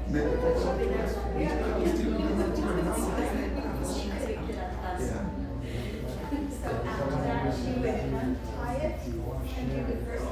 So after that, she would untie it and do the first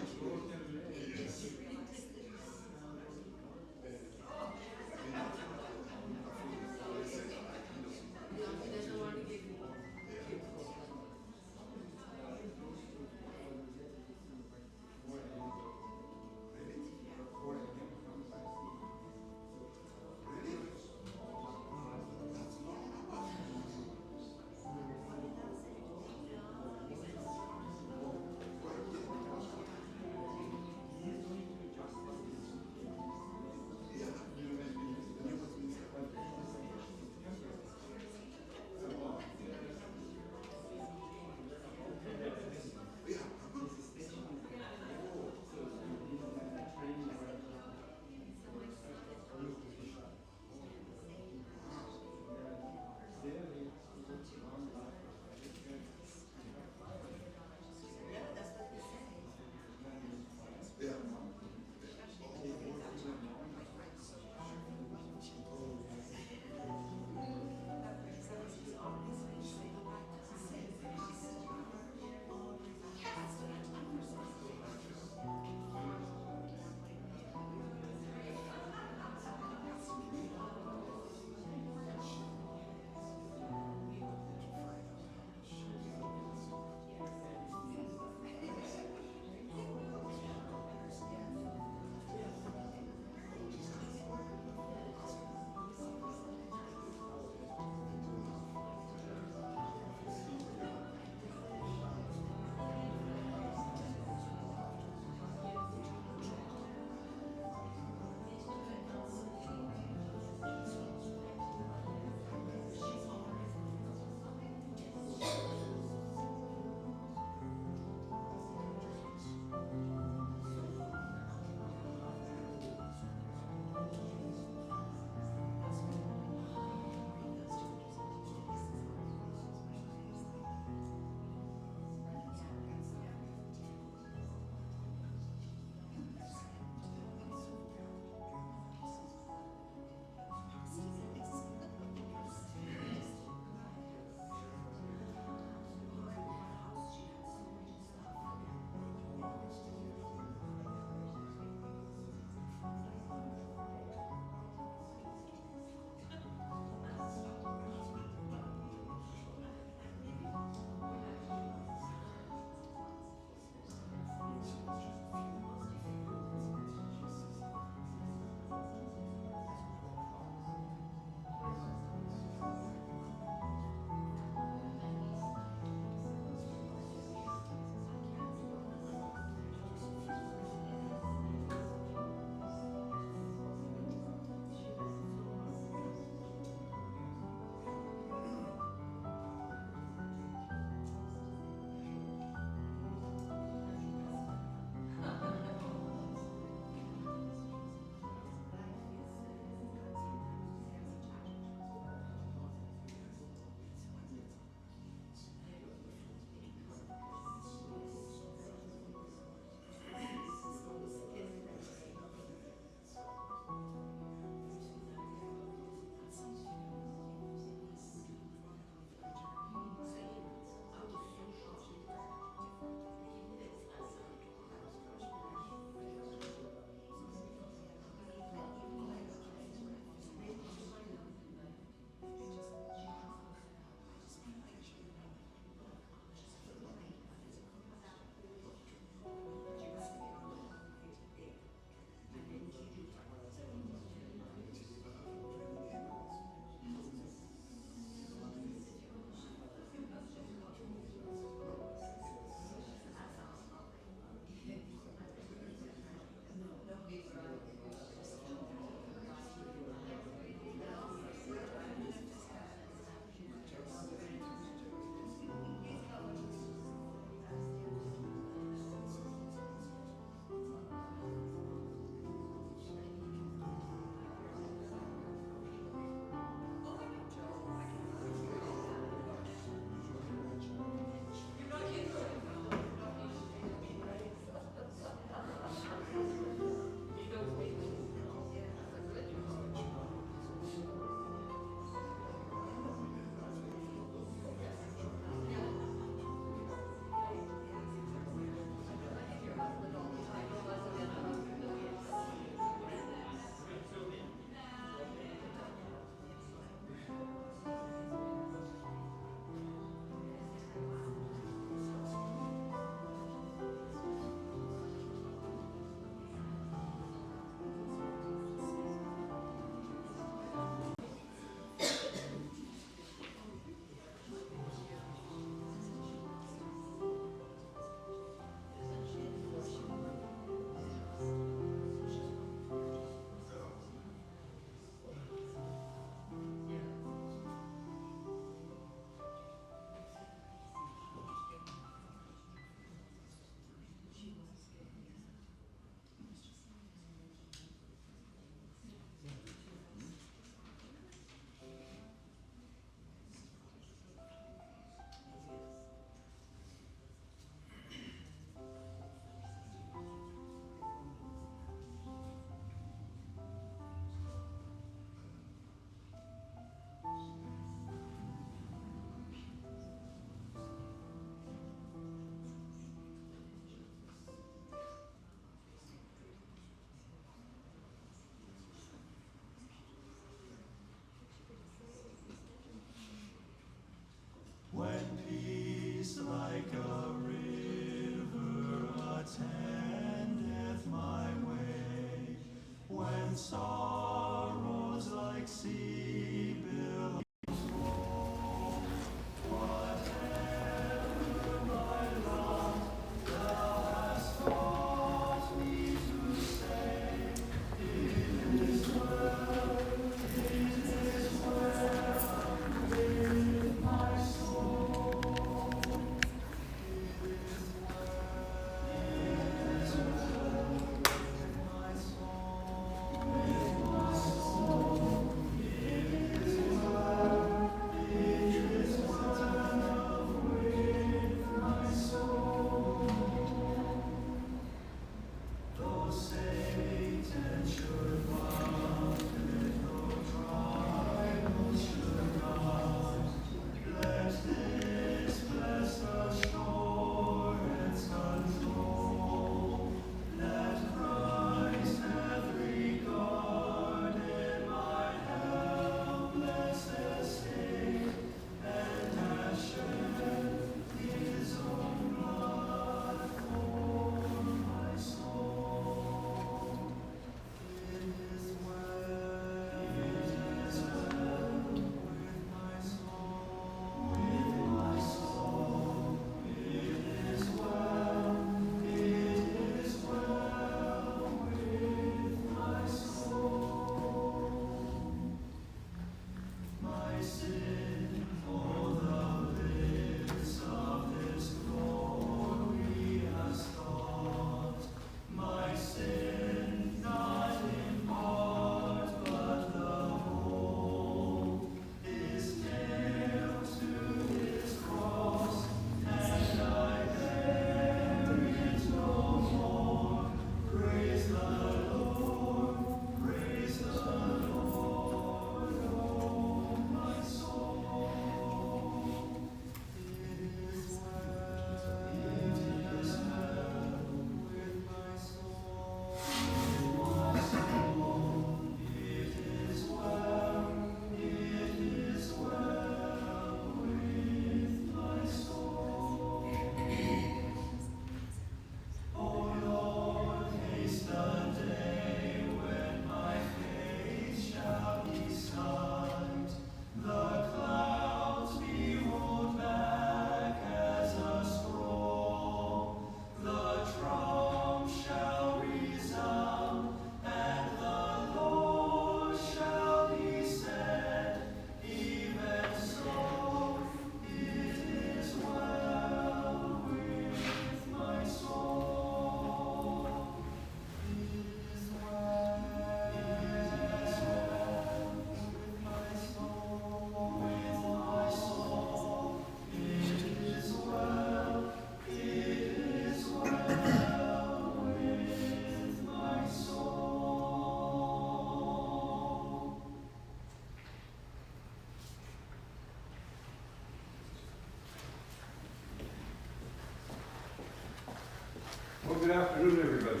Well, good afternoon, everybody.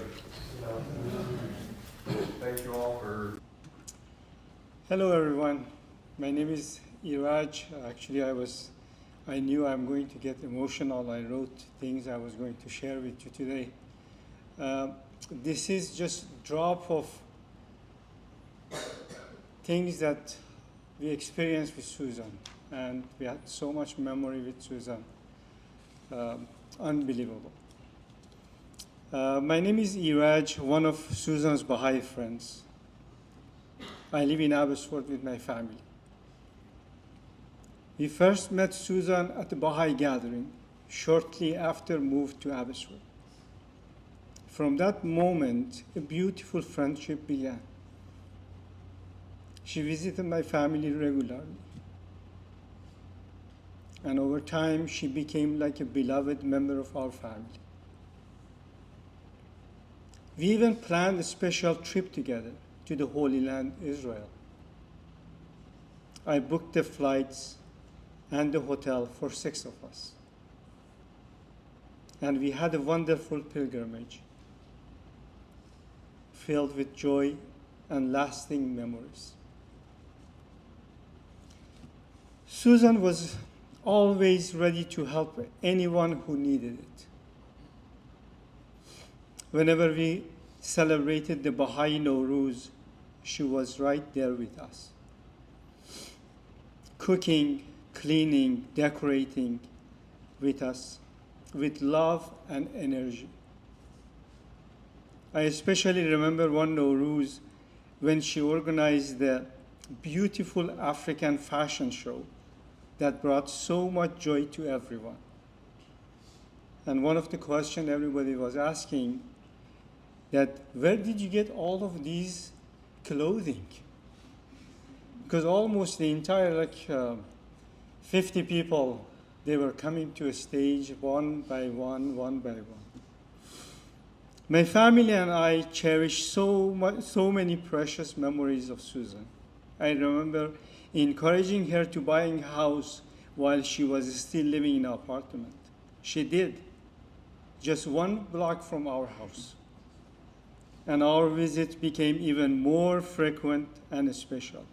Thank you all for... Hello, everyone. My name is Iraj. Actually, I knew I'm going to get emotional. I wrote things I was going to share with you today. This is just drop of things that we experienced with Susan, and we had so much memory with Susan. Unbelievable. My name is Iraj, one of Susan's Baha'i friends. I live in Abbotsford with my family. We first met Susan at the Baha'i gathering, shortly after moved to Abbotsford. From that moment, a beautiful friendship began. She visited my family regularly. And over time, she became like a beloved member of our family. We even planned a special trip together to the Holy Land, Israel. I booked the flights and the hotel for 6 of us. And we had a wonderful pilgrimage filled with joy and lasting memories. Susan was always ready to help anyone who needed it. Whenever we celebrated the Baha'i Nowruz, she was right there with us. Cooking, cleaning, decorating with us, with love and energy. I especially remember one Nowruz when she organized the beautiful African fashion show that brought so much joy to everyone. And one of the questions everybody was asking, that where did you get all of these clothing? Because almost the entire 50 people, they were coming to a stage one by one, one by one. My family and I cherish so many precious memories of Susan. I remember encouraging her to buy a house while she was still living in an apartment. She did, just 1 block from our house. And our visits became even more frequent and special.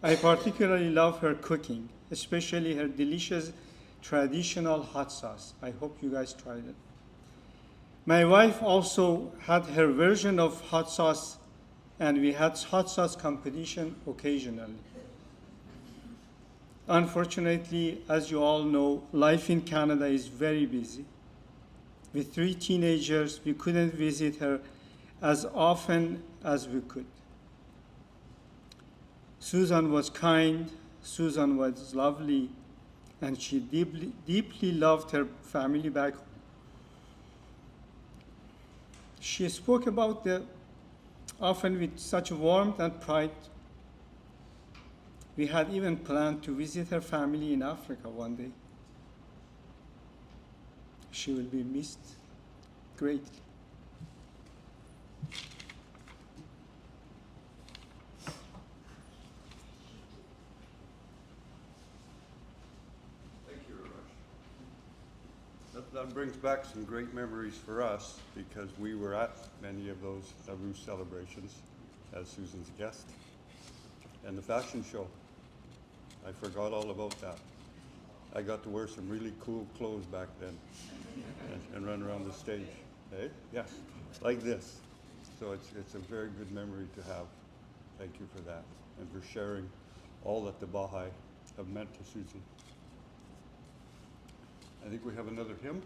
I particularly love her cooking, especially her delicious traditional hot sauce. I hope you guys tried it. My wife also had her version of hot sauce, and we had hot sauce competition occasionally. Unfortunately, as you all know, life in Canada is very busy. With 3 teenagers, we couldn't visit her as often as we could. Susan was kind, Susan was lovely, and she deeply loved her family back home. She spoke about often with such warmth and pride. We had even planned to visit her family in Africa one day. She will be missed greatly. That brings back some great memories for us because we were at many of those Nowruz celebrations as Susan's guest. And the fashion show, I forgot all about that. I got to wear some really cool clothes back then and run around the stage. Hey? Yes, like this. So it's a very good memory to have. Thank you for that and for sharing all that the Baha'i have meant to Susan. I think we have another hymn.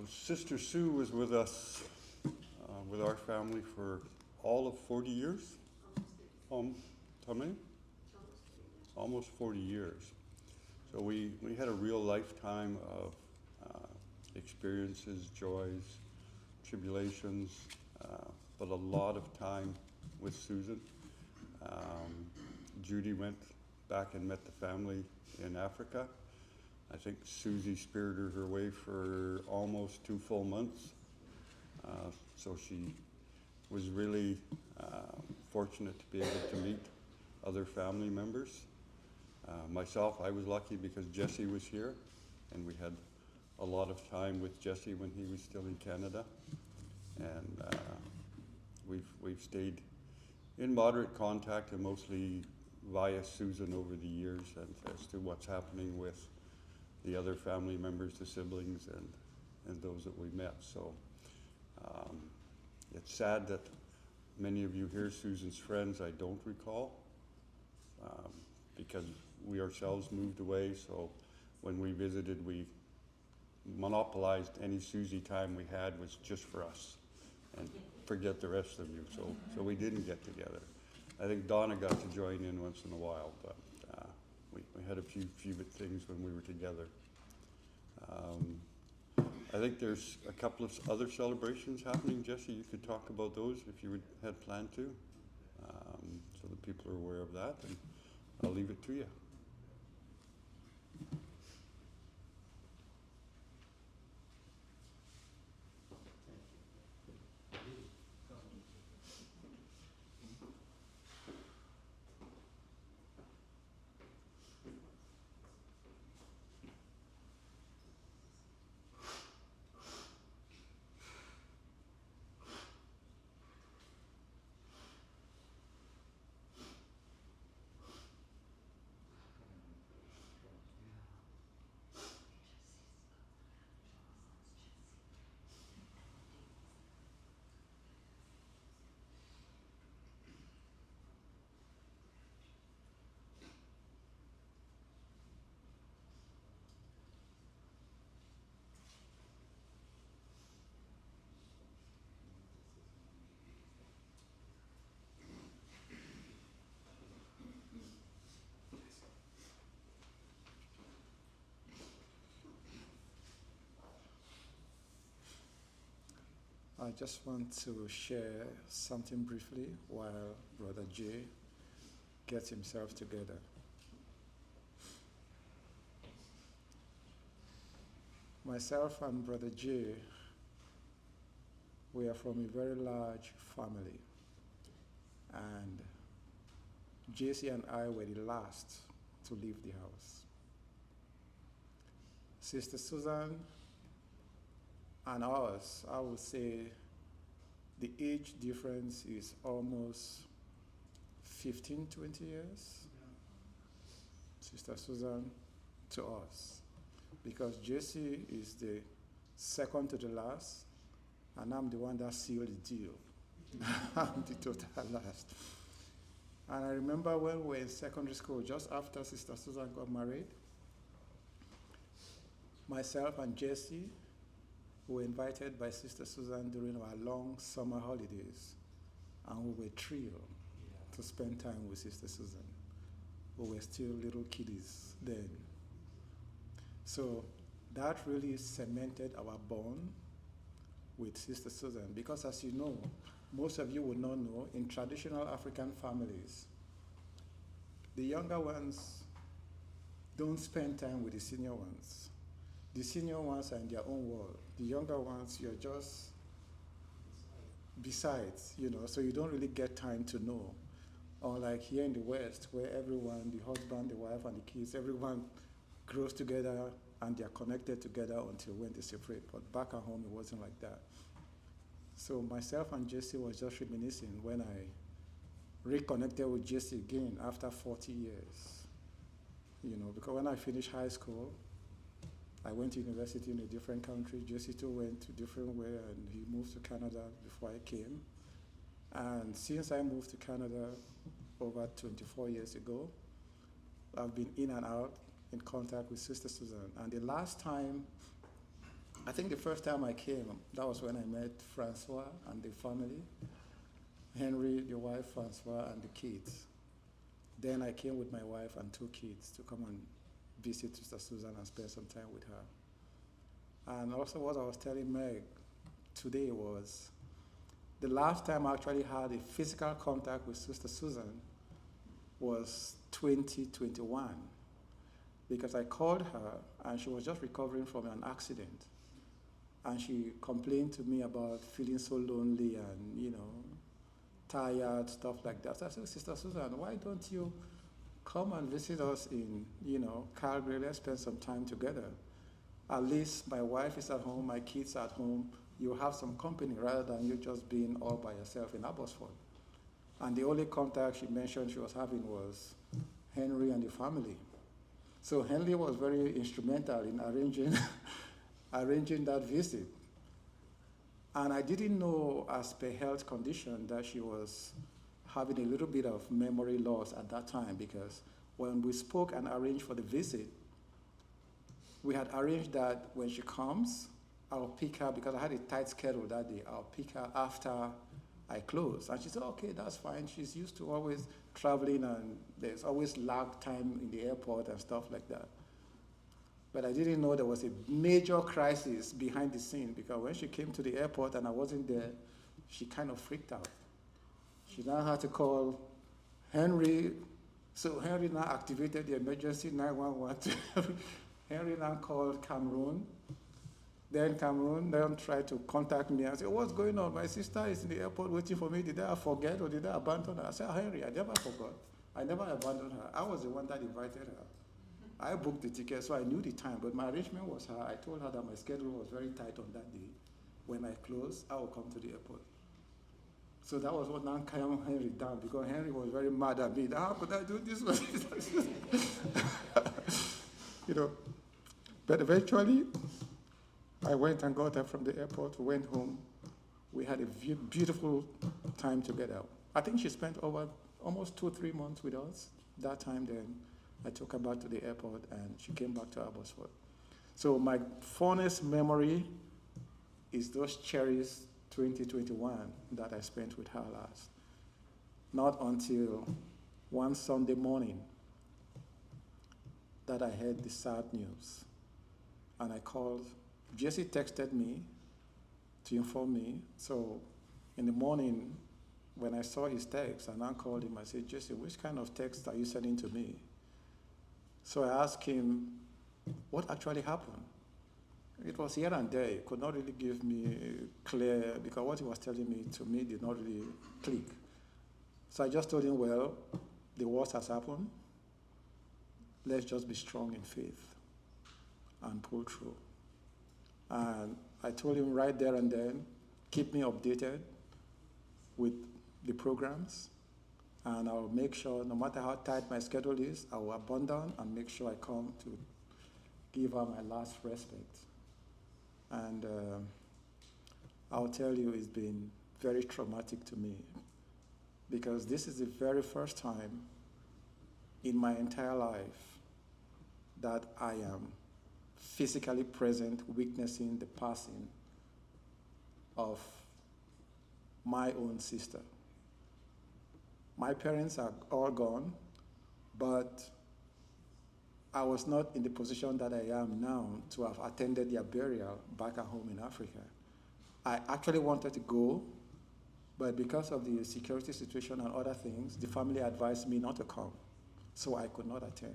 Sister Sue was with us, with our family for all of 40 years. How many? Almost 40 years. So we had a real lifetime of experiences, joys, tribulations, but a lot of time with Susan. Judy went back and met the family in Africa. I think Susie spirited her way for almost 2 full months. So she was really fortunate to be able to meet other family members. Myself, I was lucky because Jesse was here, and we had a lot of time with Jesse when he was still in Canada. And we've stayed in moderate contact, and mostly via Susan over the years, and as to what's happening with the other family members, the siblings, and those that we met. So it's sad that many of you here, Susan's friends, I don't recall, because we ourselves moved away. So when we visited, we monopolized any Susie time we had was just for us, and forget the rest of you. So we didn't get together. I think Donna got to join in once in a while, but we had a few things when we were together. I think there's a couple of other celebrations happening. Jesse, you could talk about those if you had planned to, so that people are aware of that, and I'll leave it to you. I just want to share something briefly while Brother Jay gets himself together. Myself and Brother Jay, we are from a very large family, and JC and I were the last to leave the house. Sister Susan and us, I would say the age difference is almost 15, 20 years. Sister Susan to us. Because Jesse is the second to the last, and I'm the one that sealed the deal. I'm the total last. And I remember when we were in secondary school, just after Sister Susan got married, myself and Jesse were invited by Sister Susan during our long summer holidays, and we were thrilled to spend time with Sister Susan. We were still little kiddies then. So that really cemented our bond with Sister Susan, because as you know, most of you will not know, in traditional African families, the younger ones don't spend time with the senior ones. The senior ones are in their own world. The younger ones, you're just besides, so you don't really get time to know. Unlike here in the West, where everyone, the husband, the wife, and the kids, everyone grows together and they're connected together until when they separate. But back at home, it wasn't like that. So myself and Jesse was just reminiscing when I reconnected with Jesse again after 40 years. Because when I finished high school, I went to university in a different country. Jesse too went to a different way, and he moved to Canada before I came. And since I moved to Canada over 24 years ago, I've been in and out in contact with Sister Susan. And the last time I think the first time I came, that was when I met Francois and the family, Henry, the wife, Francois, and the kids. Then I came with my wife and 2 kids to come and visit Sister Susan and spend some time with her. And also what I was telling Meg today was, the last time I actually had a physical contact with Sister Susan was 2021, because I called her and she was just recovering from an accident. And she complained to me about feeling so lonely and, you know, tired, stuff like that. So I said, Sister Susan, why don't you come and visit us in, you know, Calgary? Let's spend some time together. At least my wife is at home, my kids are at home. You have some company rather than you just being all by yourself in Abbotsford. And the only contact she mentioned she was having was Henry and the family. So Henry was very instrumental in arranging that visit. And I didn't know, as per health condition, that she was having a little bit of memory loss at that time, because when we spoke and arranged for the visit, we had arranged that when she comes, I'll pick her, because I had a tight schedule that day, I'll pick her after I close. And she said, okay, that's fine. She's used to always traveling and there's always lag time in the airport and stuff like that. But I didn't know there was a major crisis behind the scene, because when she came to the airport and I wasn't there, she kind of freaked out. She now had to call Henry. So Henry now activated the emergency 911. Henry now called Cameroon. Then Cameroon then tried to contact me and said, what's going on? My sister is in the airport waiting for me. Did I forget or did I abandon her? I said, Henry, I never forgot. I never abandoned her. I was the one that invited her. I booked the ticket, so I knew the time, but my arrangement was her. I told her that my schedule was very tight on that day. When I close, I will come to the airport. So that was what now calmed Henry down, because Henry was very mad at me. How could I do this? You know. But eventually, I went and got her from the airport, went home. We had a beautiful time together. I think she spent over almost 2-3 months with us. That time then, I took her back to the airport and she came back to Abbotsford. So my fondest memory is those cherished 2021 that I spent with her last. Not until one Sunday morning that I heard the sad news. And I called, Jesse texted me to inform me. So in the morning, when I saw his text, and I called him, I said, Jesse, which kind of text are you sending to me? So I asked him, what actually happened? It was here and there. He could not really give me clear, because what he was telling me to me did not really click. So I just told him, well, the worst has happened. Let's just be strong in faith and pull through. And I told him right there and then, keep me updated with the programs. And I'll make sure, no matter how tight my schedule is, I will abandon and make sure I come to give her my last respect. And I'll tell you, it's been very traumatic to me, because this is the very first time in my entire life that I am physically present, witnessing the passing of my own sister. My parents are all gone, but I was not in the position that I am now to have attended their burial back at home in Africa. I actually wanted to go, but because of the security situation and other things, the family advised me not to come, so I could not attend.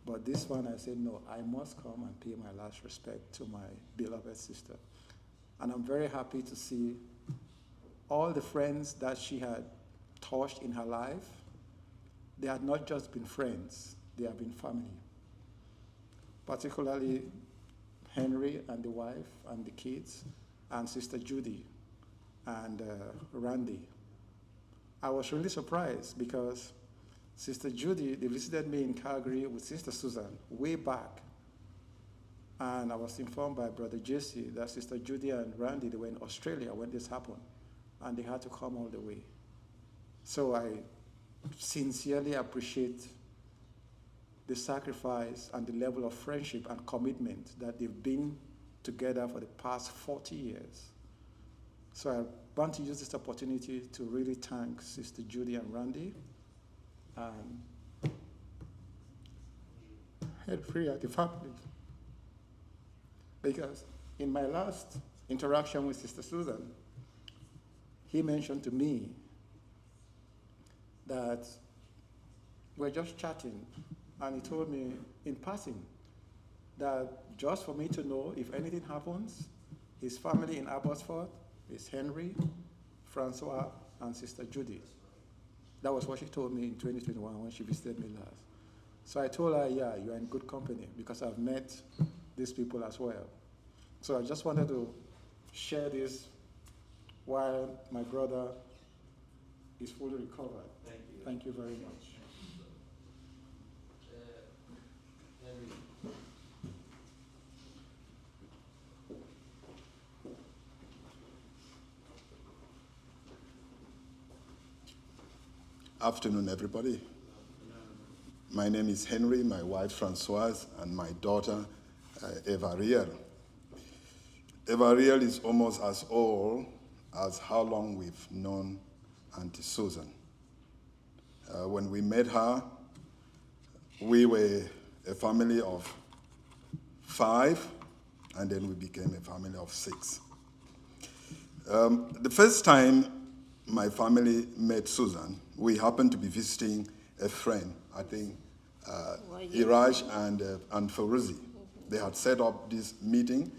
But this one, I said, no, I must come and pay my last respect to my beloved sister. And I'm very happy to see all the friends that she had touched in her life. They had not just been friends, they have been family. Particularly Henry and the wife and the kids, and Sister Judy and Randy. I was really surprised, because Sister Judy, they visited me in Calgary with Sister Susan way back. And I was informed by Brother Jesse that Sister Judy and Randy, they were in Australia when this happened, and they had to come all the way. So I sincerely appreciate the sacrifice and the level of friendship and commitment that they've been together for the past 40 years. So I want to use this opportunity to really thank Sister Judy and Randy and Henry and the family. Because in my last interaction with Sister Susan, he mentioned to me that we're just chatting, and he told me in passing that just for me to know if anything happens, his family in Abbotsford is Henry, Francois, and Sister Judy. That was what she told me in 2021 when she visited me last. So I told her, yeah, you're in good company because I've met these people as well. So I just wanted to share this while my brother is fully recovered. Thank you. Thank you very much. Henry. Afternoon, everybody. My name is Henry, my wife Francoise, and my daughter Eva Riel. Eva Riel is almost as old as how long we've known Auntie Susan. When we met her, we were a family of 5, and then we became a family of 6. The first time my family met Susan, we happened to be visiting a friend, I think Iraj and Feruzi. They had set up this meeting.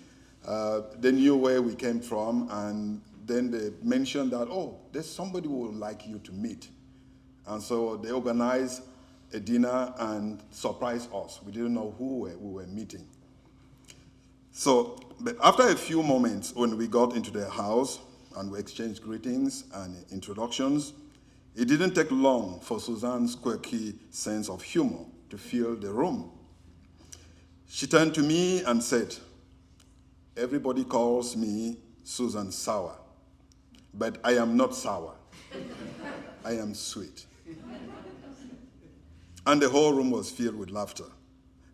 They knew where we came from, and then they mentioned that, oh, there's somebody who would like you to meet. And so they organized a dinner and surprised us. We didn't know who we were meeting. So, but after a few moments, when we got into their house and we exchanged greetings and introductions, it didn't take long for Susan's quirky sense of humor to fill the room. She turned to me and said, everybody calls me Susan Sour, but I am not sour. I am sweet. And the whole room was filled with laughter.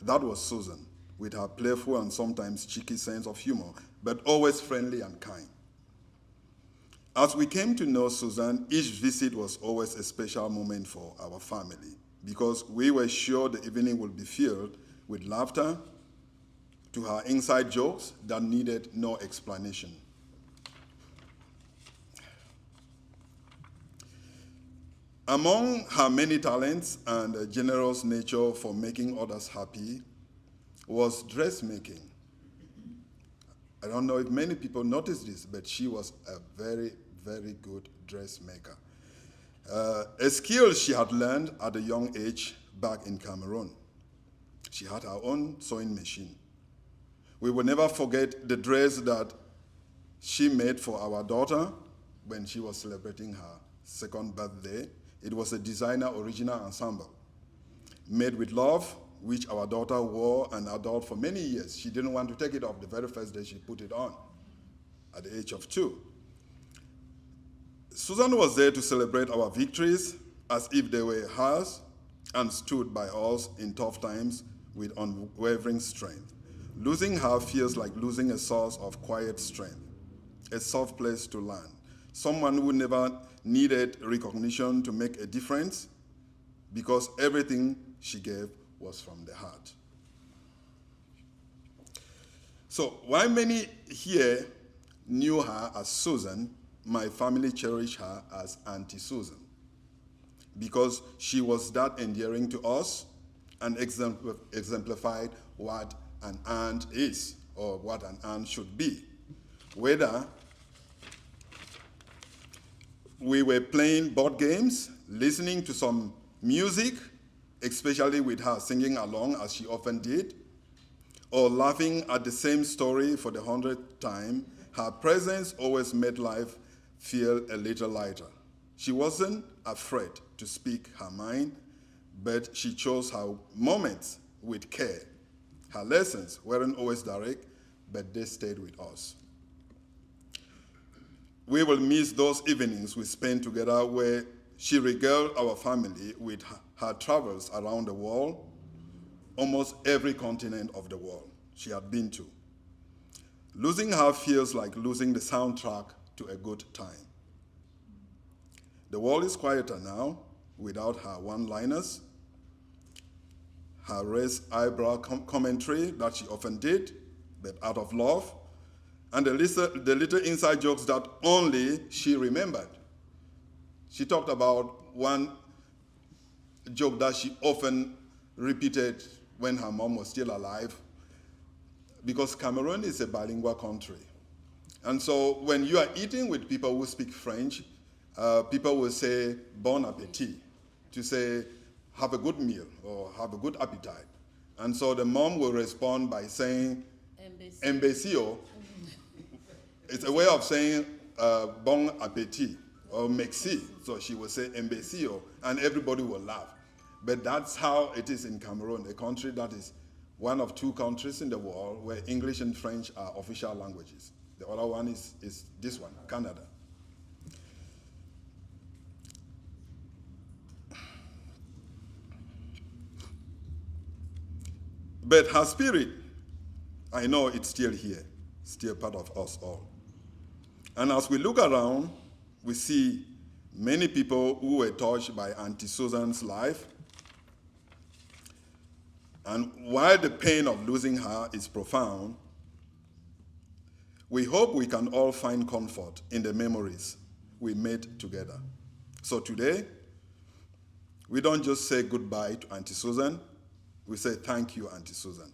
That was Susan, with her playful and sometimes cheeky sense of humor, but always friendly and kind. As we came to know Susan, each visit was always a special moment for our family because we were sure the evening would be filled with laughter, to her inside jokes that needed no explanation. Among her many talents and a generous nature for making others happy was dressmaking. I don't know if many people noticed this, but she was a very, very good dressmaker. A skill she had learned at a young age back in Cameroon. She had her own sewing machine. We will never forget the dress that she made for our daughter when she was celebrating her 2nd birthday. It was a designer original ensemble made with love, which our daughter wore and adored for many years. She didn't want to take it off the very first day she put it on at the age of 2. Susan was there to celebrate our victories as if they were hers and stood by us in tough times with unwavering strength. Losing her feels like losing a source of quiet strength, a soft place to land, someone who never needed recognition to make a difference because everything she gave was from the heart. So while many here knew her as Susan, my family cherished her as Auntie Susan because she was that endearing to us and exemplified what an aunt is or what an aunt should be. Whether we were playing board games, listening to some music, especially with her singing along as she often did, or laughing at the same story for the 100th time, her presence always made life feel a little lighter. She wasn't afraid to speak her mind, but she chose her moments with care. Her lessons weren't always direct, but they stayed with us. We will miss those evenings we spent together where she regaled our family with her travels around the world, almost every continent of the world she had been to. Losing her feels like losing the soundtrack to a good time. The world is quieter now without her one-liners, her raised eyebrow commentary that she often did, but out of love, and the little inside jokes that only she remembered. She talked about one joke that she often repeated when her mom was still alive, because Cameroon is a bilingual country. And so when you are eating with people who speak French, people will say bon appetit, to say have a good meal or have a good appetite. And so the mom will respond by saying imbécile. It's a way of saying bon appetit or merci. So she will say imbécile, and everybody will laugh. But that's how it is in Cameroon, a country that is one of 2 countries in the world where English and French are official languages. The other one is this one, Canada. But her spirit, I know it's still here, still part of us all. And as we look around, we see many people who were touched by Auntie Susan's life. And while the pain of losing her is profound, we hope we can all find comfort in the memories we made together. So today, we don't just say goodbye to Auntie Susan, we say thank you, Auntie Susan.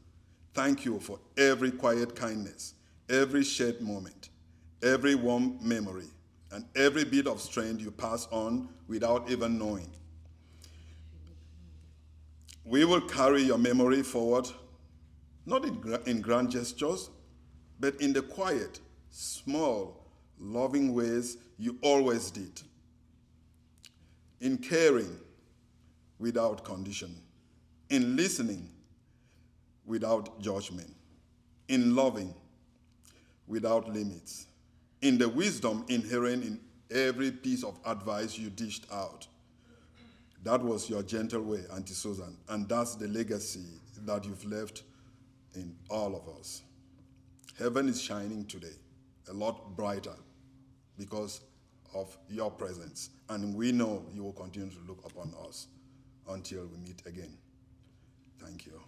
Thank you for every quiet kindness, every shared moment, every warm memory, and every bit of strength you pass on without even knowing. We will carry your memory forward, not in grand gestures, but in the quiet, small, loving ways you always did. In caring without condition, in listening without judgment, in loving without limits, in the wisdom inherent in every piece of advice you dished out. That was your gentle way, Auntie Susan, and that's the legacy that you've left in all of us. Heaven is shining today, a lot brighter because of your presence, and we know you will continue to look upon us until we meet again. Thank you.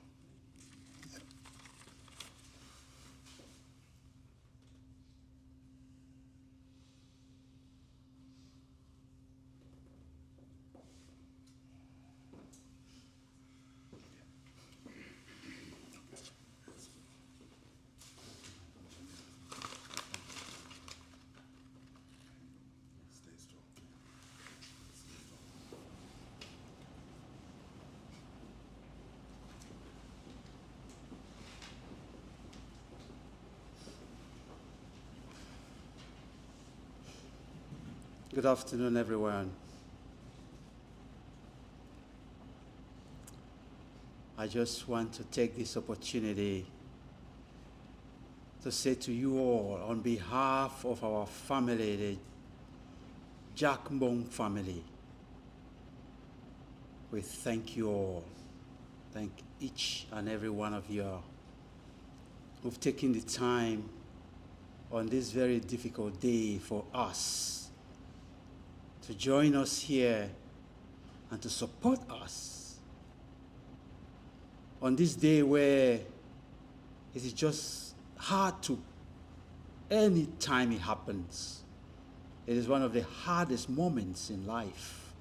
Good afternoon, everyone. I just want to take this opportunity to say to you all, on behalf of our family, the Jack Mbong family, we thank you all. Thank each and every one of you who've taken the time on this very difficult day for us to join us here and to support us on this day where it is just hard to, any time it happens, it is one of the hardest moments in life.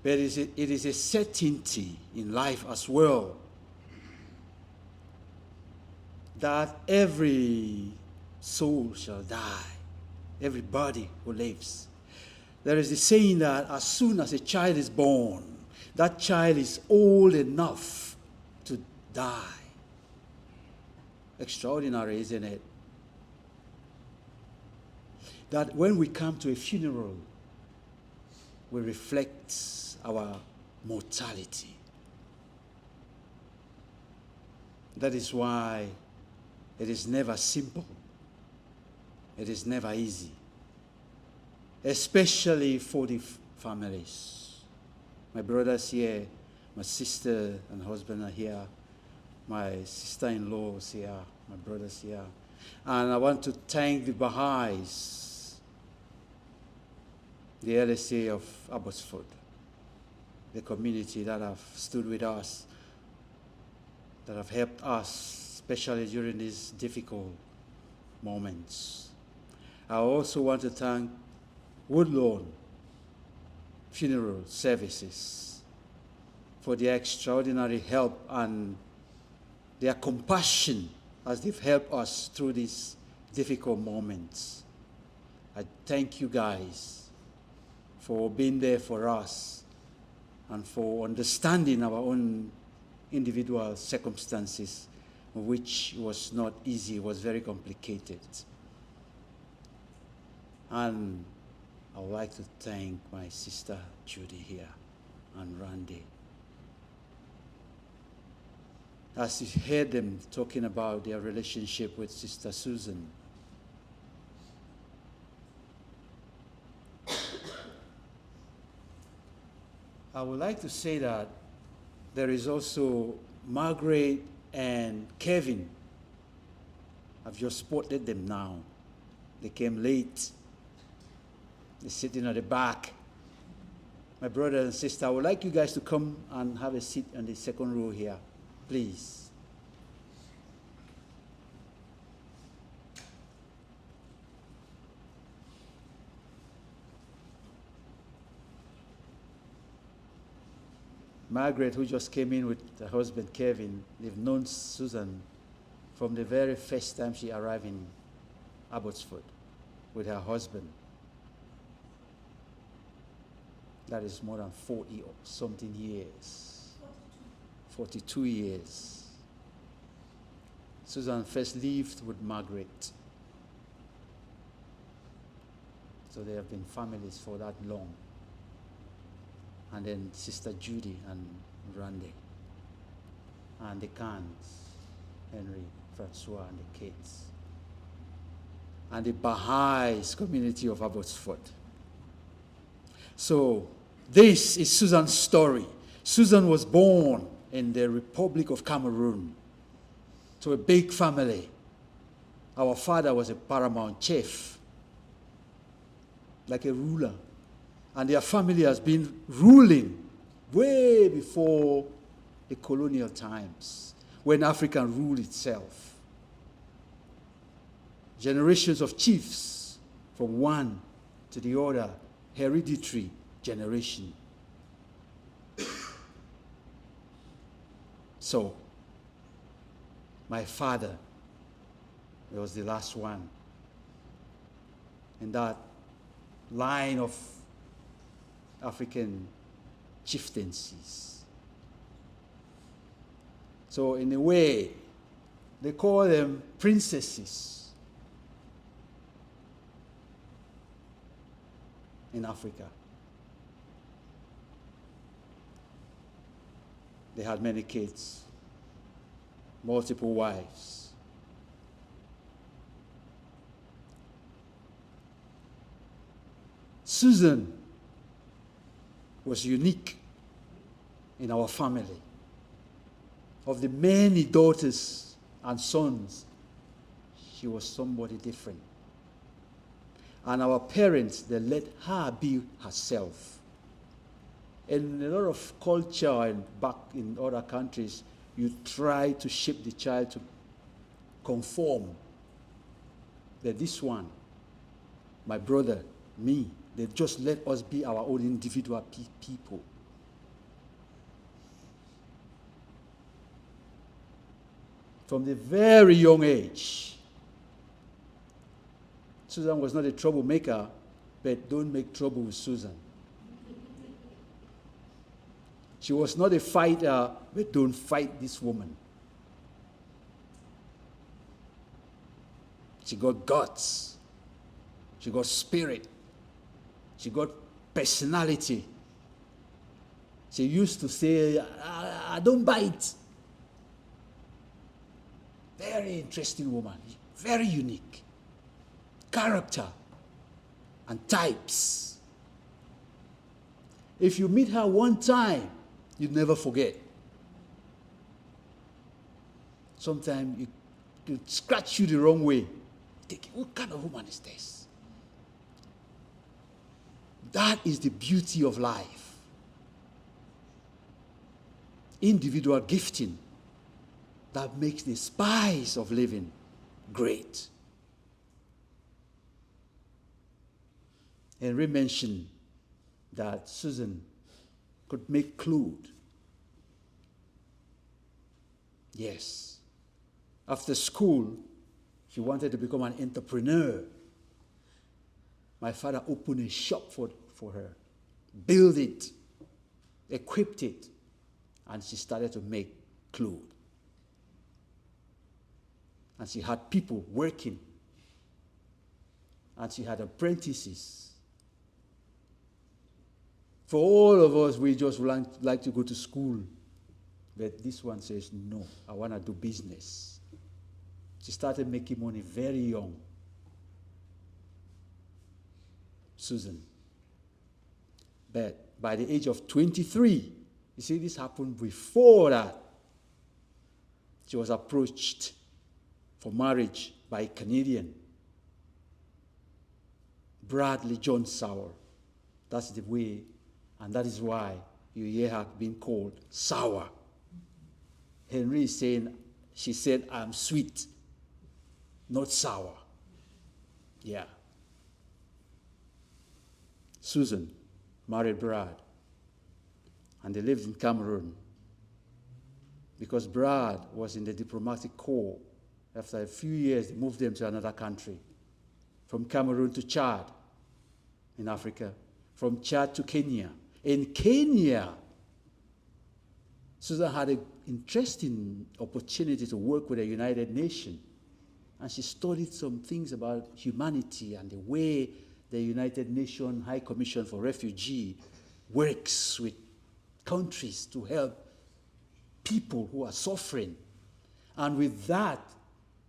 But it is a certainty in life as well that every soul shall die. Everybody who lives. There is a saying that as soon as a child is born, that child is old enough to die. Extraordinary, isn't it? That when we come to a funeral, we reflect our mortality. That is why it is never simple. It is never easy, especially for the families. My brothers here, my sister and husband are here. My sister-in-law is here, my brother's here. And I want to thank the Baha'is, the LSA of Abbotsford, the community that have stood with us, that have helped us, especially during these difficult moments. I also want to thank Woodlawn Funeral Services for their extraordinary help and their compassion as they've helped us through these difficult moments. I thank you guys for being there for us and for understanding our own individual circumstances, which was not easy, was very complicated. And I would like to thank my sister Judy here and Randy. As you heard them talking about their relationship with Sister Susan, I would like to say that there is also Margaret and Kevin. I've just spotted them now. They came late. They're sitting at the back. My brother and sister, I would like you guys to come and have a seat on the second row here, please. Margaret, who just came in with her husband Kevin, they've known Susan from the very first time she arrived in Abbotsford with her husband. That is more than 40 or something years. 42 years. Susan first lived with Margaret. So they have been families for that long. And then Sister Judy and Randy. And the Cans, Henry, Francois, and the kids. And the Baha'is community of Abbotsford. So this is Susan's story. Susan was born in the Republic of Cameroon to a big family. Our father was a paramount chief, like a ruler. And their family has been ruling way before the colonial times, when Africa ruled itself. Generations of chiefs from one to the other, hereditary generation. So, my father was the last one in that line of African chieftaincies. So in a way, they call them princesses in Africa. They had many kids, multiple wives. Susan was unique in our family. Of the many daughters and sons, she was somebody different. And our parents, they let her be herself. In a lot of culture and back in other countries, you try to shape the child to conform. That this one, my brother, me, they just let us be our own individual people. From the very young age, Susan was not a troublemaker, but don't make trouble with Susan. She was not a fighter, but don't fight this woman. She got guts. She got spirit. She got personality. She used to say, I don't bite. Very interesting woman, very unique. Character and types. If you meet her one time, you'd never forget. Sometimes you scratch you the wrong way. Think, what kind of woman is this? That is the beauty of life. Individual gifting that makes the spice of living great. Henry mentioned that Susan could make clothes. Yes. After school, she wanted to become an entrepreneur. My father opened a shop for her, built it, equipped it, and she started to make clothes. And she had people working. And she had apprentices. For all of us, we just like to go to school. But this one says, no, I want to do business. She started making money very young. Susan. But by the age of 23, you see, this happened before that. She was approached for marriage by a Canadian, Bradley John Sauer. That's the way, and that is why you hear her being called Sauer. Henry is saying, she said, I'm sweet, not sour. Yeah. Susan married Brad, and they lived in Cameroon because Brad was in the diplomatic corps. After a few years, they moved them to another country, from Cameroon to Chad in Africa, from Chad to Kenya. In Kenya, Susan had an interesting opportunity to work with the United Nations, and she studied some things about humanity and the way the United Nations High Commission for Refugees works with countries to help people who are suffering. And with that,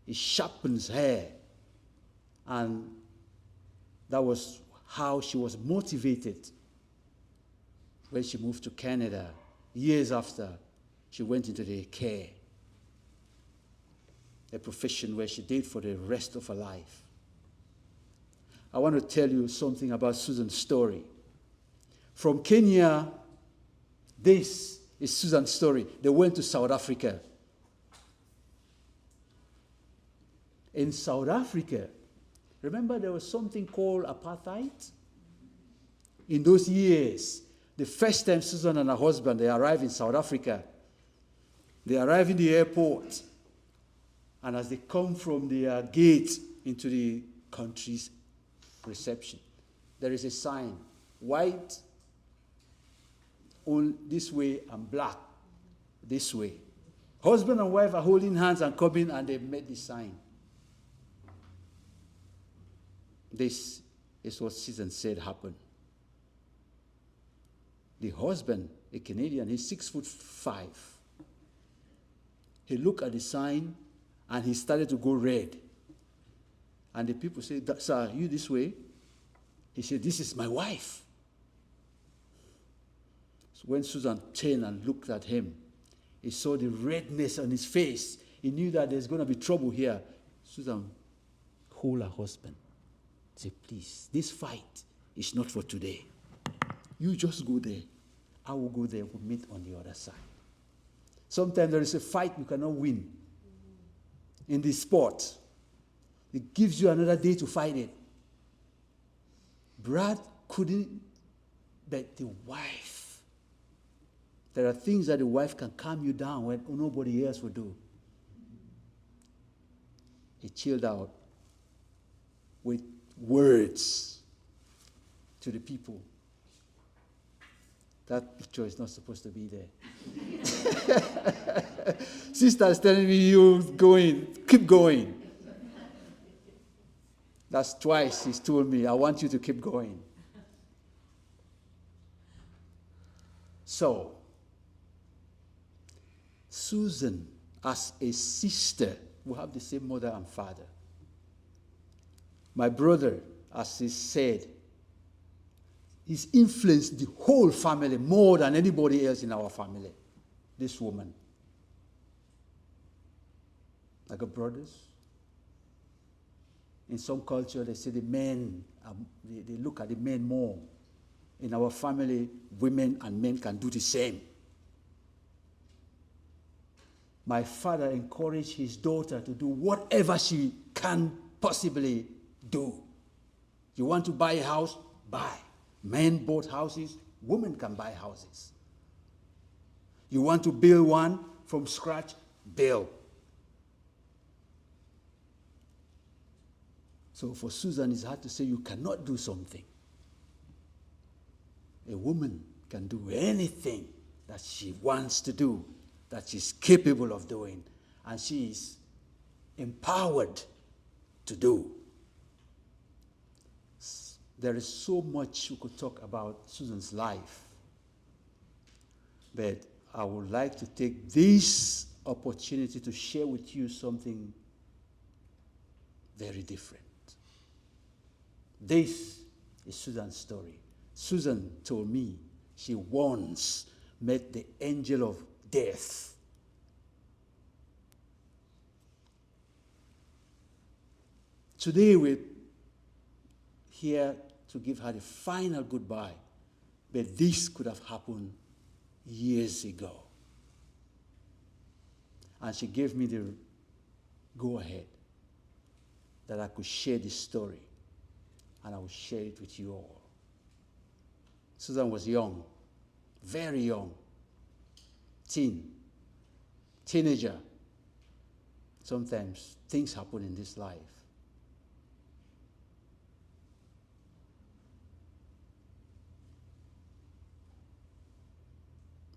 it sharpens her. And that was how she was motivated when she moved to Canada. Years after, she went into the care, a profession where she did for the rest of her life. I want to tell you something about Susan's story. From Kenya, this is Susan's story. They went to South Africa. In South Africa, remember there was something called apartheid? In those years, the first time Susan and her husband, they arrived in South Africa, they arrived in the airport, and as they come from the gate into the country's reception, there is a sign, white on this way and black this way. Husband and wife are holding hands and coming, and they made the sign. This is what Susan said happened. The husband, a Canadian, he's 6'5". He looked at the sign and he started to go red. And the people said, sir, you this way? He said, this is my wife. So when Susan turned and looked at him, he saw the redness on his face. He knew that there's going to be trouble here. Susan called her husband. Say, please, this fight is not for today. You just go there. I will go there. We'll meet on the other side. Sometimes there is a fight you cannot win in this sport. It gives you another day to fight it. Brad couldn't, but the wife. There are things that the wife can calm you down when nobody else will do. He chilled out with words to the people. That picture is not supposed to be there. Sister is telling me, you going, keep going. That's twice he's told me, I want you to keep going. So, Susan, as a sister, we have the same mother and father. My brother, as he said, he's influenced the whole family more than anybody else in our family, this woman. like a brothers. In some culture, they say the men, they look at the men more. In our family, women and men can do the same. My father encouraged his daughter to do whatever she can possibly do. You want to buy a house? Buy. Men bought houses, women can buy houses. You want to build one from scratch? Build. So for Susan, it's hard to say you cannot do something. A woman can do anything that she wants to do, that she's capable of doing, and she is empowered to do. There is so much we could talk about Susan's life, but I would like to take this opportunity to share with you something very different. This is Susan's story. Susan told me she once met the angel of death. Today we're here to give her the final goodbye, but this could have happened years ago. And she gave me the go-ahead that I could share this story, and I will share it with you all. Susan was young, very young, teenager. Sometimes things happen in this life.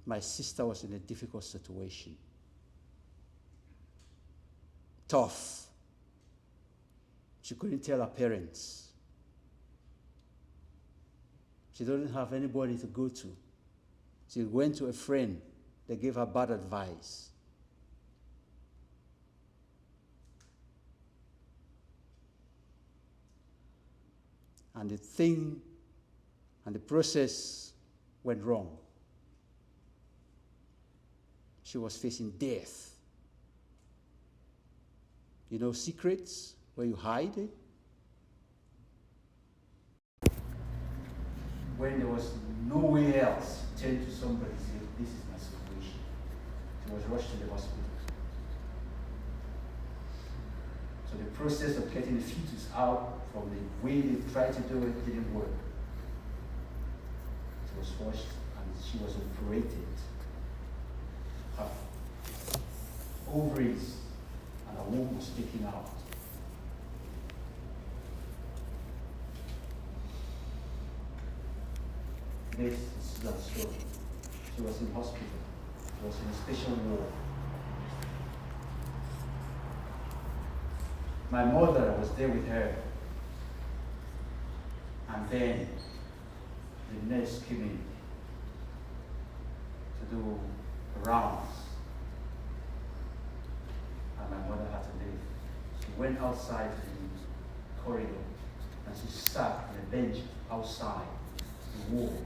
My sister was in a difficult situation. Tough. She couldn't tell her parents. She didn't have anybody to go to. She went to a friend. They gave her bad advice. And the process went wrong. She was facing death. You know secrets where you hide it? When there was nowhere else, turn to somebody and say, this is my situation. She was rushed to the hospital. So the process of getting the fetus out from the way they tried to do it didn't work. She was rushed and she was operated. Her ovaries and her womb was taken out. This is Susan's story. She was in hospital. She was in a special ward. My mother was there with her. And then the nurse came in to do rounds. And my mother had to leave. She went outside to the corridor and she sat on a bench outside the wall.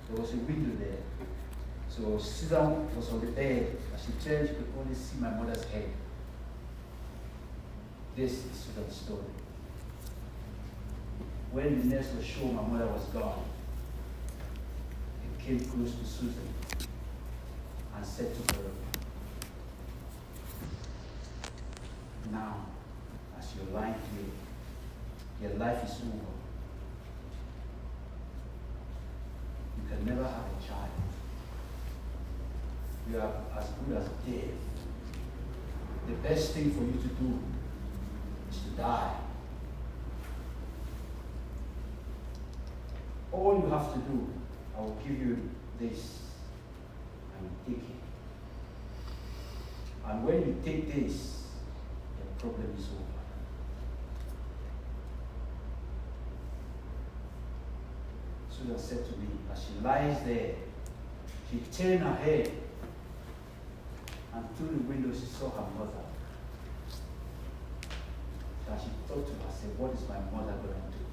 There was a window there. So Susan was on the bed. As she turned, she could only see my mother's head. This is Susan's story. When the nurse was sure my mother was gone, he came close to Susan and said to her, now, as you're lying here, your life is over. You can never have a child. You are as good as dead. The best thing for you to do is to die. All you have to do, I will give you this, and you take it. And when you take this, the problem is over. Susan said to me, as she lies there, she turned her head, and through the window she saw her mother. And she thought to herself, what is my mother going to do?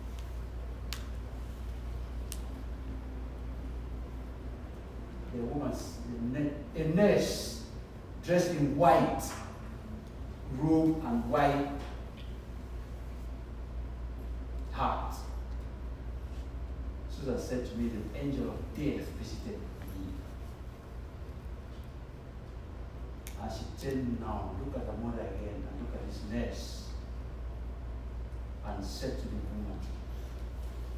The woman, a nurse, dressed in white, robe and white hat. Susan said to me, the angel of death visited me. And she turned now, look at the mother again, and look at his nurse, and said to the woman,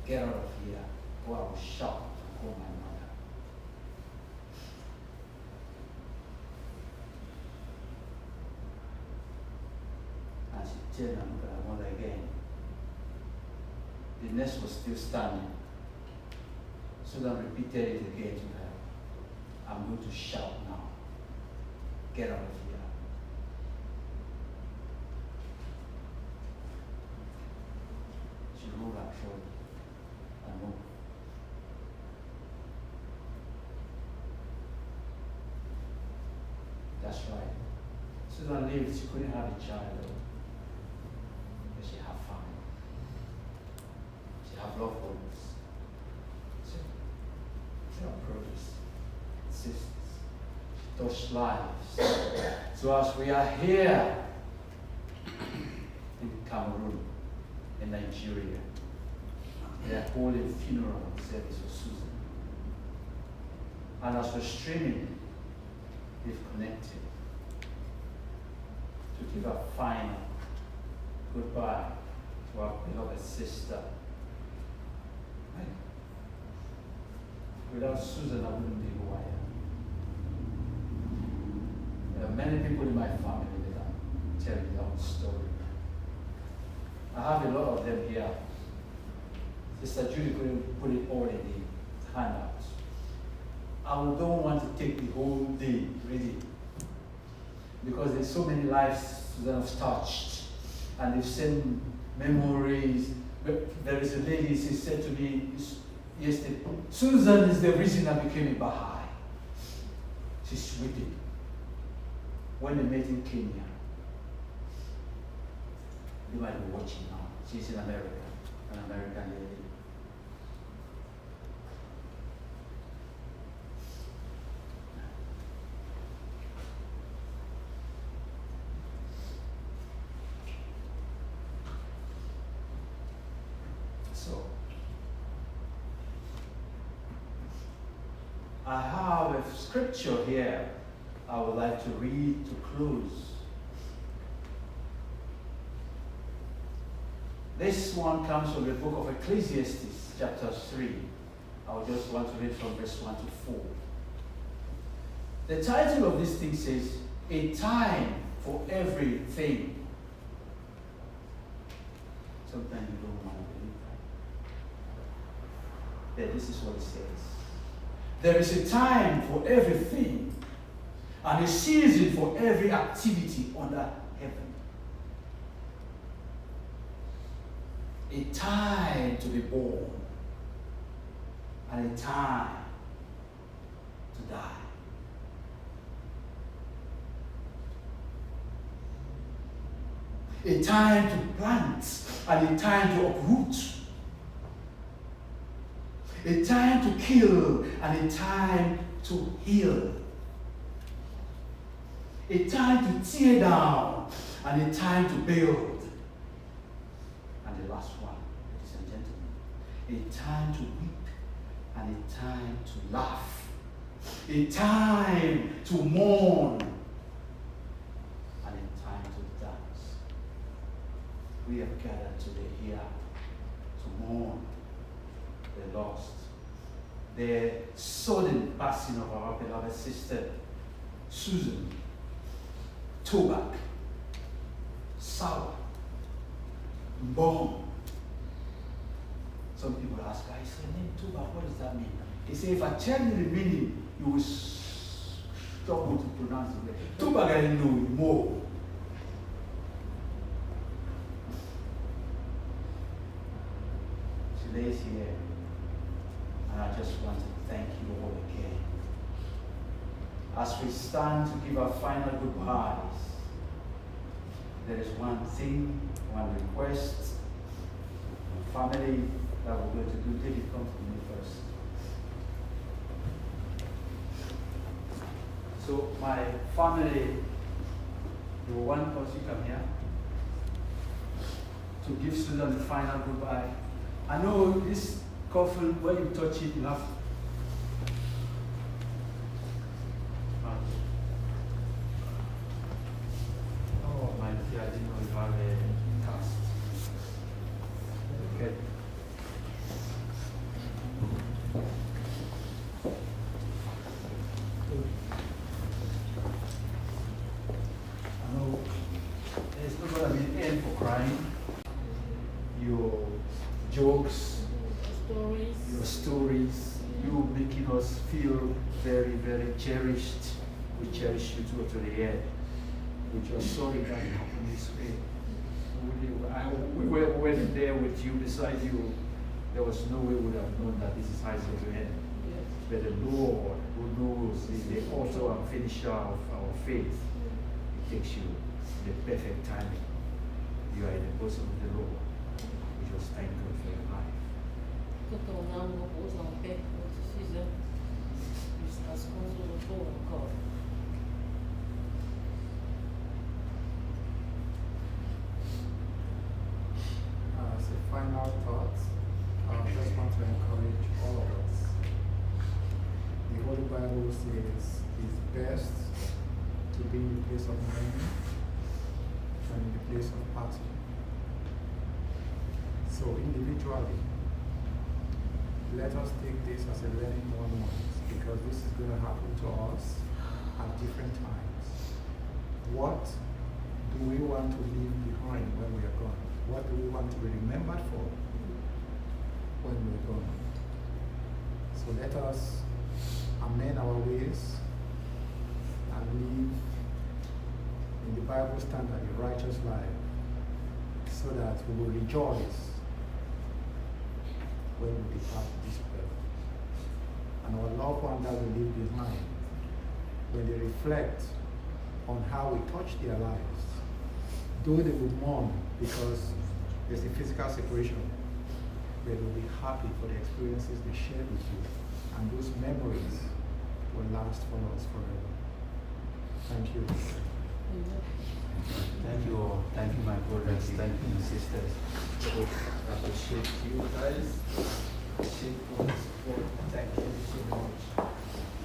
get out of here, or I will shout and call my mother. And she turned and looked at her mother again. The nurse was still standing. Susan repeated it again to her. I'm going to shout now. Get out of here. She rolled her shoulder and moved. That's right. Susan lived, she couldn't have a child, but she had family. She had loved ones. She had brothers, sisters. She touched lives. So as we are here in Cameroon, in Nigeria, they are holding funeral service for Susan. And as we're streaming, we've connected to give a final goodbye to our beloved sister. Right? Without Susan, I wouldn't be who I am. There are many people in my family that are telling their own story. I have a lot of them here. Sister Judy couldn't put it all in the handouts. I don't want to take the whole day reading, because there's so many lives that have touched, and they've sent memories. But there is a lady, she said to me yesterday, Susan is the reason I became a Baha'i. She's weeping. When they met in Kenya, you might be watching now. She's in America, an American lady. So, I have a scripture here I would like to read to close. This one comes from the book of Ecclesiastes, chapter 3. I would just want to read from verse 1 to 4. The title of this thing says, A Time for Everything. Sometimes you don't want to believe that. But this is what it says. There is a time for everything, and a season for every activity under heaven. A time to be born, and a time to die. A time to plant, and a time to uproot. A time to kill, and a time to heal. A time to tear down, and a time to build. And the last one, ladies and gentlemen, a time to weep, and a time to laugh. A time to mourn, and a time to dance. We have gathered today here to mourn the lost, the sudden passing of our beloved sister, Susan Toback Sawa Mbong. Some people ask, I say, name Toback, what does that mean? He said, if I tell you the meaning, you will struggle to pronounce it. Toback, I know more. She lays here. And I just want to thank you all again. As we stand to give our final goodbyes, there is one thing, one request, one family that we're going to do. David, come to me first. So my family, you one of you come here to give Susan the final goodbye. I know this coffin, when you touch it, you have. Oh, my dear, I didn't know you have a cast. Okay. I know there's not going to be an end for crying. Your jokes, your stories, you making us feel very, very cherished. We cherish you to the end. We're just sorry that it happened this way. We were there with you, beside you. There was no way we would have known that this is how it's going to end. But the Lord, who knows, is the author and finisher of our faith. It takes you the perfect timing. You are in the bosom of the Lord. We just thank God for your life. Que ton âme repose en paix, notre Suzanne, jusqu'à ce qu'on se retrouve encore. As a final thought, I just want to encourage all of us. The Holy Bible says it's best to be in the place of mourning than in the place of party. So individually, let us take this as a learning moment, because this is going to happen to us at different times. What do we want to leave behind when we are gone? What do we want to be remembered for when we're gone? So let us amend our ways and live in the Bible standard, a righteous life, so that we will rejoice when we depart this earth. And our loved ones that we leave behind, when they reflect on how we touched their lives, though they will mourn because there's a physical separation, they will be happy for the experiences they shared with you, and those memories will last for us forever. Thank you. Thank you all. Thank you, my brothers. Thank you, my sisters. I appreciate you guys. Appreciate all the support. Thank you so much.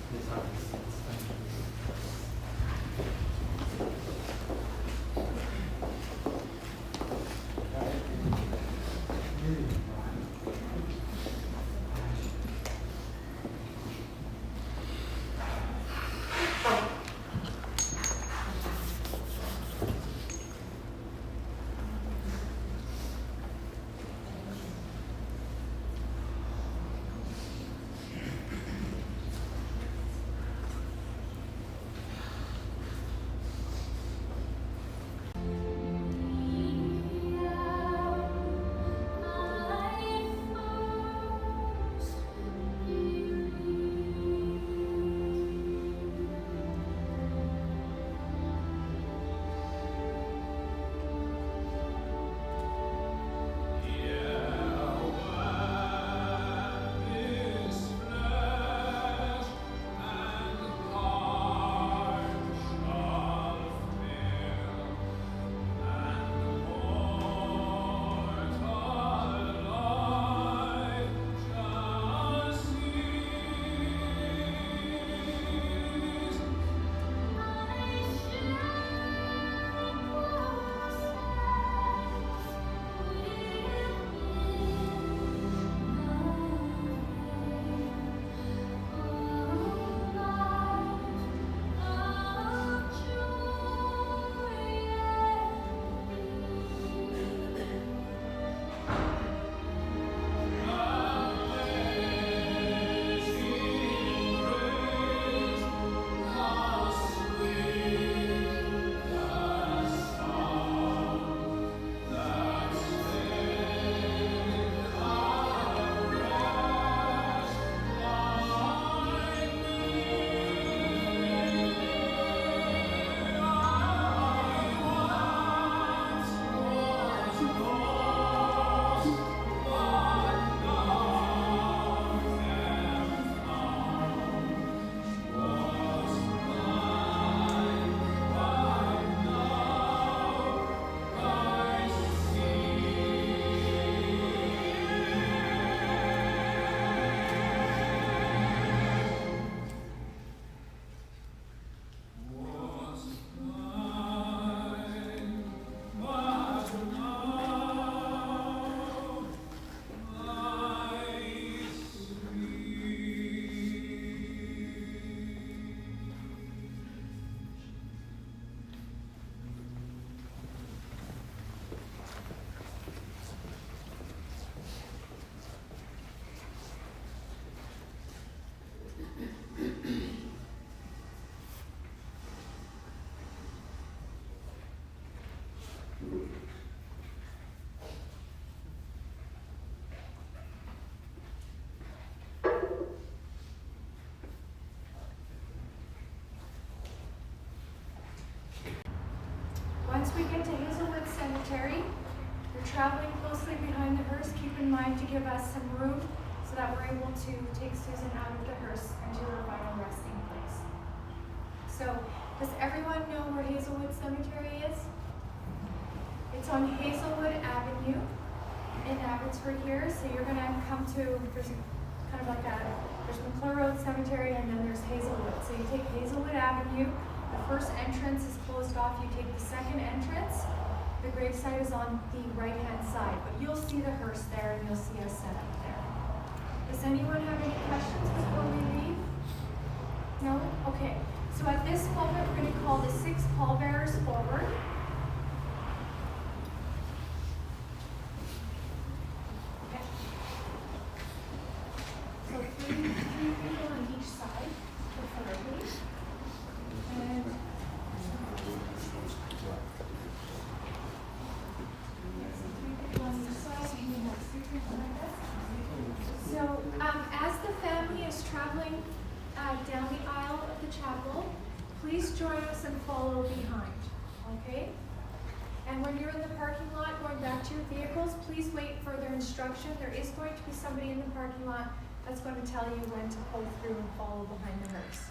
Please have a seat. Thank you. Once we get to Hazelwood Cemetery, we're traveling closely behind the hearse. Keep in mind to give us some room so that we're able to take Susan out of the hearse and to her final resting place. So, does everyone know where Hazelwood Cemetery is? It's on Hazelwood Avenue in Abbotsford here. So you're gonna come to, there's kind of like there's McClure Road Cemetery and then there's Hazelwood. So you take Hazelwood Avenue, the first entrance is closed off, you take the second entrance, the gravesite is on the right-hand side, but you'll see the hearse there and you'll see us set up there. Does anyone have any questions before we leave? No? Okay. So at this moment, we're going to call the 6 pallbearers forward. Okay. So three people on each side, preferably. And so, as the family is traveling down the aisle of the chapel, please join us and follow behind, okay? And when you're in the parking lot going back to your vehicles, please wait for further instruction. There is going to be somebody in the parking lot that's going to tell you when to pull through and follow behind the hearse.